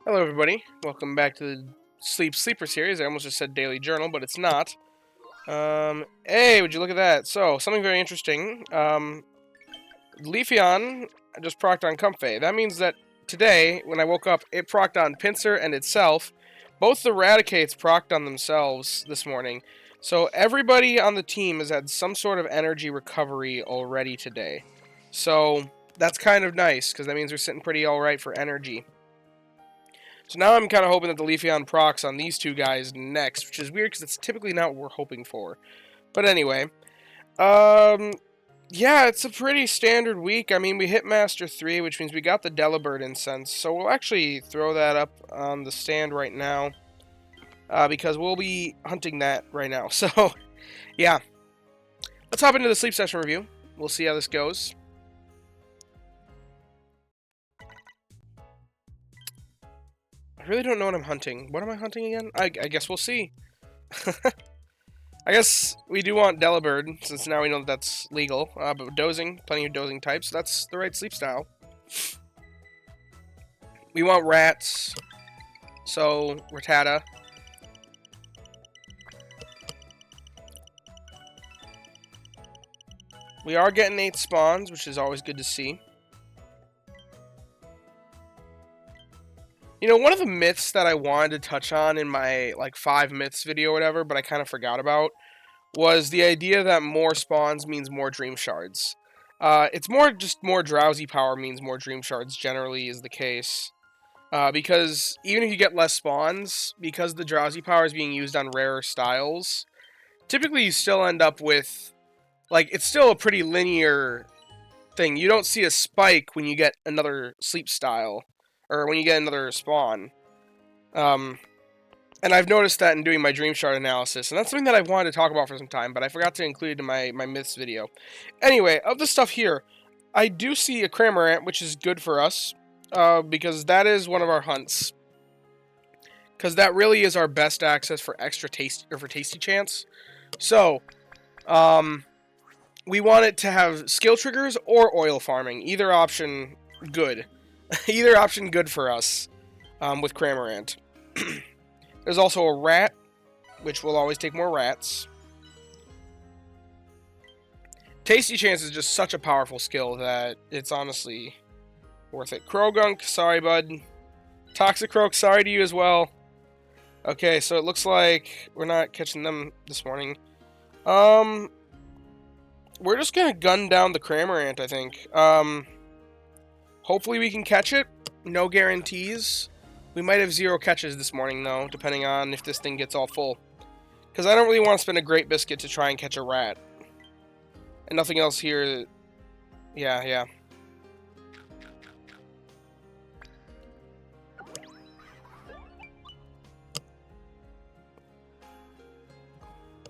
Hello, everybody. Welcome back to the Sleeper series. I almost just said Daily Journal, but it's not. Hey, would you look at that? So, something very interesting. Leafeon just procced on Comfey. That means that today, when I woke up, it procced on Pinsir and itself. Both the Raticates procced on themselves this morning. So, everybody on the team has had some sort of energy recovery already today. So, that's kind of nice, because that means we're sitting pretty alright for energy. So now I'm kind of hoping that the Leafeon procs on these two guys next, which is weird because it's typically not what we're hoping for. But anyway, yeah, it's a pretty standard week. I mean, we hit Master 3, which means we got the Delibird incense. So we'll actually throw that up on the stand right now, because we'll be hunting that right now. So, yeah. Let's hop into the sleep session review. We'll see how this goes. I really don't know what I'm hunting. What am I hunting again? I guess we'll see. I guess we do want Delibird, since now we know that that's legal. But dozing, plenty of dozing types. That's the right sleep style. We want rats, so Rattata. We are getting 8 spawns, which is always good to see. You know, one of the myths that I wanted to touch on in my, 5 myths video or whatever, but I kind of forgot about, was the idea that more spawns means more dream shards. It's more drowsy power means more dream shards generally is the case. Because even if you get less spawns, because the drowsy power is being used on rarer styles, typically you still end up with, it's still a pretty linear thing. You don't see a spike when you get another sleep style, or when you get another spawn. And I've noticed that in doing my Dream Shard analysis, and that's something that I've wanted to talk about for some time, but I forgot to include it in my myths video. Anyway, of the stuff here, I do see a Cramorant, which is good for us, because that is one of our hunts. Because that really is our best access for extra taste, or for tasty chance. So, we want it to have skill triggers or oil farming. Either option, good. Either option, good for us, with Cramorant. There's also a rat, which will always take more rats. Tasty Chance is just such a powerful skill that it's honestly worth it. Krogunk, sorry bud. Toxicroak, sorry to you as well. Okay, so it looks like we're not catching them this morning. We're just gonna gun down the Cramorant, I think. Hopefully we can catch it. No guarantees. We might have 0 catches this morning, though, depending on if this thing gets all full. Because I don't really want to spend a great biscuit to try and catch a rat. And nothing else here. Yeah.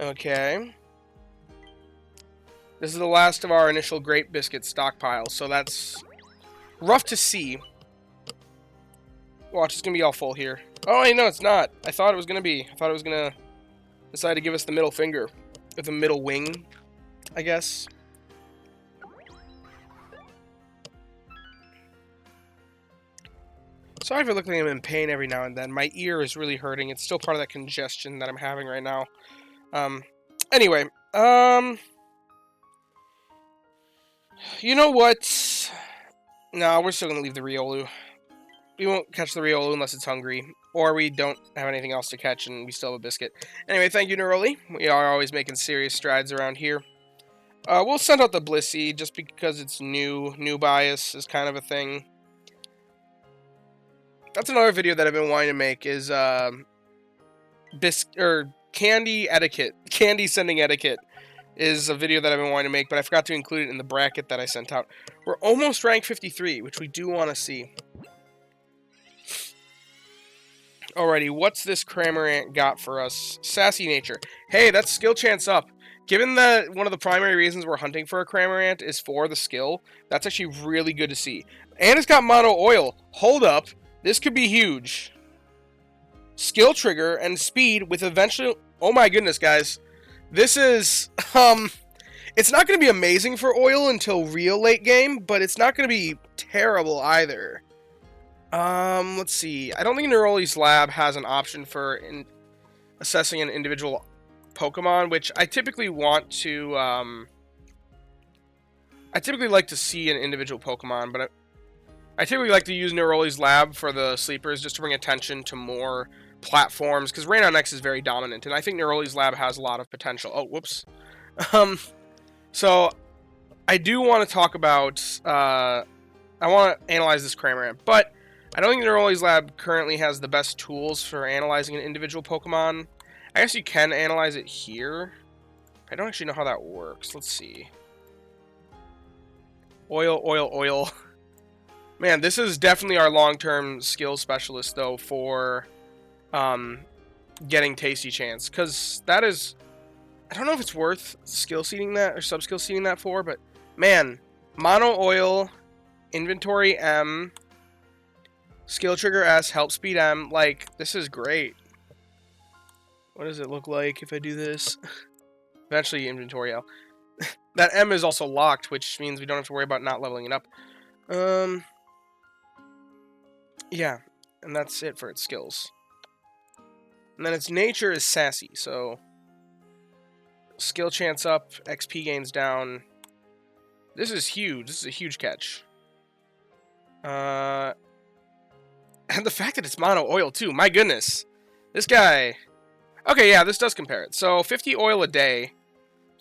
Okay. This is the last of our initial great biscuit stockpile, so that's rough to see. Watch, it's going to be all full here. Oh, wait, no, it's not. I thought it was going to be. I thought it was going to decide to give us the middle finger. With the middle wing, I guess. Sorry for looking like I'm in pain every now and then. My ear is really hurting. It's still part of that congestion that I'm having right now. Anyway, you know what? No, we're still going to leave the Riolu. We won't catch the Riolu unless it's hungry. Or we don't have anything else to catch and we still have a biscuit. Anyway, thank you, Neroli. We are always making serious strides around here. We'll send out the Blissey just because it's new. New bias is kind of a thing. That's another video that I've been wanting to make is candy etiquette. Candy sending etiquette is a video that I've been wanting to make, but I forgot to include it in the bracket that I sent out. We're almost rank 53, which we do want to see. Alrighty, what's this Cramorant got for us? Sassy Nature. Hey, that's skill chance up. Given that one of the primary reasons we're hunting for a Cramorant is for the skill, that's actually really good to see. And it's got Mono Oil. Hold up. This could be huge. Skill trigger and speed with eventual... Oh my goodness, guys. This is... It's not going to be amazing for oil until real late game, but it's not going to be terrible either. Let's see. I don't think Neroli's lab has an option for assessing an individual Pokemon, which I typically want to, I typically like to see an individual Pokemon, but I typically like to use Neroli's lab for the sleepers just to bring attention to more platforms, because Rain on X is very dominant, and I think Neroli's lab has a lot of potential. Oh, whoops. So I do want to talk about, I want to analyze this Cramorant, but I don't think Neroli's lab currently has the best tools for analyzing an individual Pokemon. I guess you can analyze it here. I don't actually know how that works. Let's see. Oil, oil, oil. Man, this is definitely our long-term skill specialist, though, for getting Tasty Chance. Because that is... I don't know if it's worth skill seeding that or sub-skill seeding that for, but man, Mono Oil, Inventory M, Skill Trigger S, Help Speed M, like, this is great. What does it look like if I do this? Eventually Inventory L. That M is also locked, which means we don't have to worry about not leveling it up. Yeah, and that's it for its skills. And then its nature is Sassy, so... Skill chance up, XP gains down. This is huge. This is a huge catch. And the fact that it's mono oil too. My goodness. This guy. Okay, yeah, this does compare it. So 50 oil a day.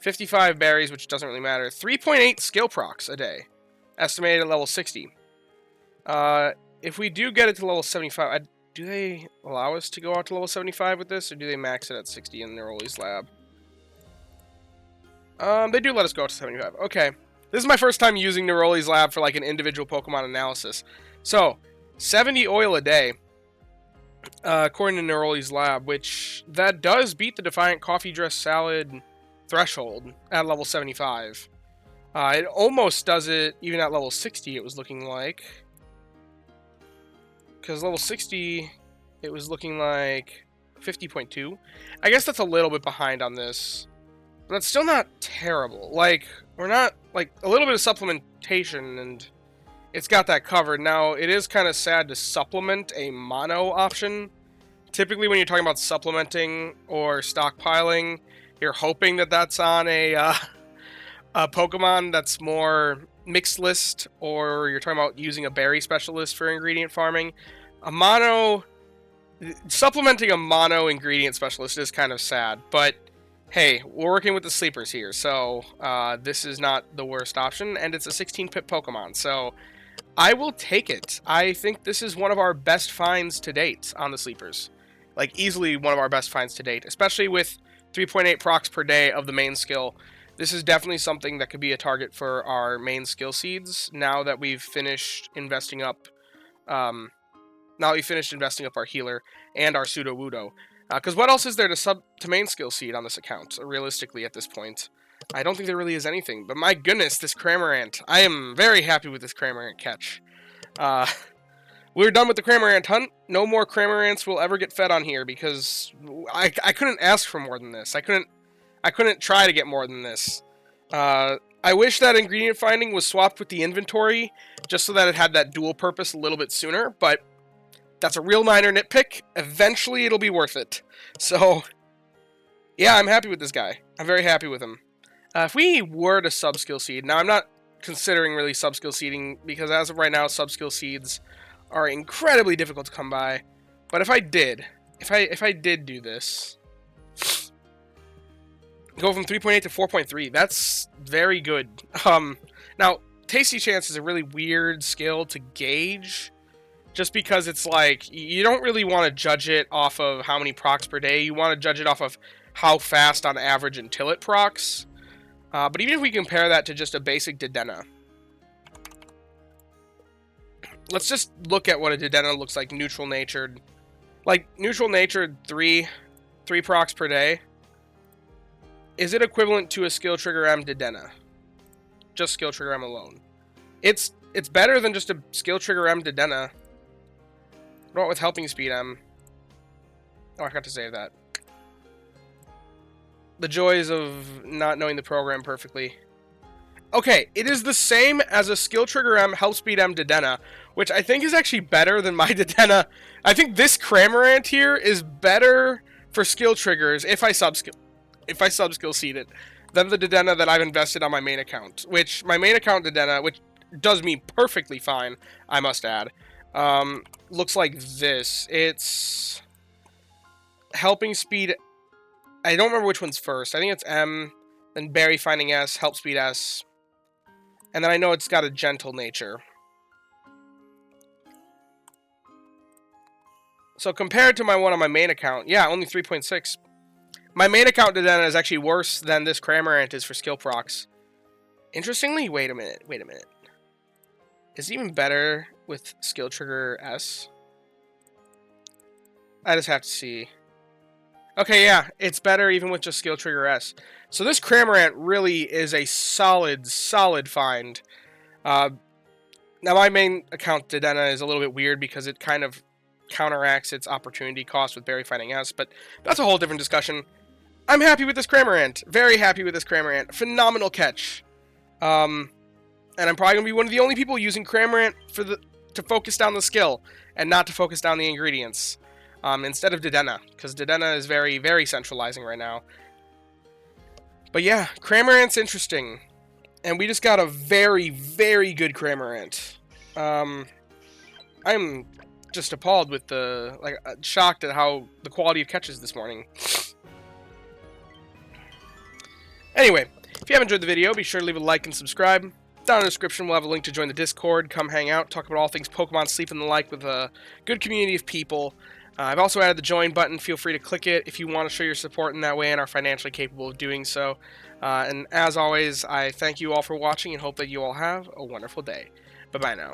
55 berries, which doesn't really matter. 3.8 skill procs a day. Estimated at level 60. If we do get it to level 75, do they allow us to go out to level 75 with this? Or do they max it at 60 in Neroli's lab? They do let us go to 75. Okay. This is my first time using Neroli's lab for, like, an individual Pokemon analysis. So, 70 oil a day, according to Neroli's lab, which, that does beat the Defiant Coffee Dress Salad threshold at level 75. It almost does it even at level 60, it was looking like. Because level 60, it was looking like 50.2. I guess that's a little bit behind on this. But that's still not terrible. Like, we're not, like, a little bit of supplementation, and it's got that covered. Now, it is kind of sad to supplement a mono option. Typically, when you're talking about supplementing or stockpiling, you're hoping that that's on a Pokemon that's more mixed list, or you're talking about using a berry specialist for ingredient farming. Supplementing a mono ingredient specialist is kind of sad, but hey, we're working with the sleepers here, so this is not the worst option, and it's a 16-pip Pokemon, so I will take it. I think this is one of our best finds to date on the sleepers. Like, easily one of our best finds to date, especially with 3.8 procs per day of the main skill. This is definitely something that could be a target for our main skill seeds now that we've finished investing up, our healer and our Sudowoodo. Because what else is there to main skill seed on this account, realistically, at this point? I don't think there really is anything. But my goodness, this Cramorant. I am very happy with this Cramorant catch. We're done with the Cramorant hunt. No more Cramorants will ever get fed on here, because I couldn't ask for more than this. I couldn't try to get more than this. I wish that ingredient finding was swapped with the inventory, just so that it had that dual purpose a little bit sooner, but that's a real minor nitpick. Eventually, it'll be worth it. So, yeah, I'm happy with this guy. I'm very happy with him. If we were to sub-skill seed... Now, I'm not considering really sub-skill seeding, because as of right now, sub-skill seeds are incredibly difficult to come by. But if I did... If I did do this... Go from 3.8 to 4.3. That's very good. Now, Tasty Chance is a really weird skill to gauge, just because it's like, you don't really want to judge it off of how many procs per day. You want to judge it off of how fast on average until it procs. But even if we compare that to just a basic Dedenne. Let's just look at what a Dedenne looks like neutral natured. Like, neutral natured 3 procs per day. Is it equivalent to a Skill Trigger M Dedenne? Just Skill Trigger M alone. It's better than just a Skill Trigger M Dedenne. What with Helping Speed M? Oh, I forgot to save that. The joys of not knowing the program perfectly. Okay, it is the same as a skill trigger M, help speed M Dedenne, which I think is actually better than my Dedenne. I think this Cramorant here is better for skill triggers if I sub-skill seed it, than the Dedenne that I've invested on my main account. Which, my main account Dedenne, which does me perfectly fine, I must add, looks like this. It's helping speed... I don't remember which one's first. I think it's M, then Berry Finding S, help speed S, and then I know it's got a gentle nature. So compared to my one on my main account, yeah, only 3.6. My main account Dedenne is actually worse than this Cramorant is for skill procs. Interestingly, wait a minute. Is it even better with skill trigger S? I just have to see. Okay, yeah, it's better even with just skill trigger S. So this Cramorant really is a solid find. Now my main account Dedenne is a little bit weird because it kind of counteracts its opportunity cost with Berry Finding S, but that's a whole different discussion. I'm happy with this Cramorant. Very happy with this Cramorant. Phenomenal catch. And I'm probably going to be one of the only people using Cramorant to focus down the skill and not to focus down the ingredients. Instead of Dedenne, because Dedenne is very, very centralizing right now. But yeah, Cramorant's interesting. And we just got a very, very good Cramorant. I'm just appalled with shocked at how the quality of catches this morning. Anyway, if you have enjoyed the video, be sure to leave a like and subscribe. Down in the description, we'll have a link to join the Discord. Come hang out, talk about all things Pokemon, Sleep, and the like with a good community of people. I've also added the join button. Feel free to click it if you want to show your support in that way and are financially capable of doing so. And as always, I thank you all for watching and hope that you all have a wonderful day. Bye-bye now.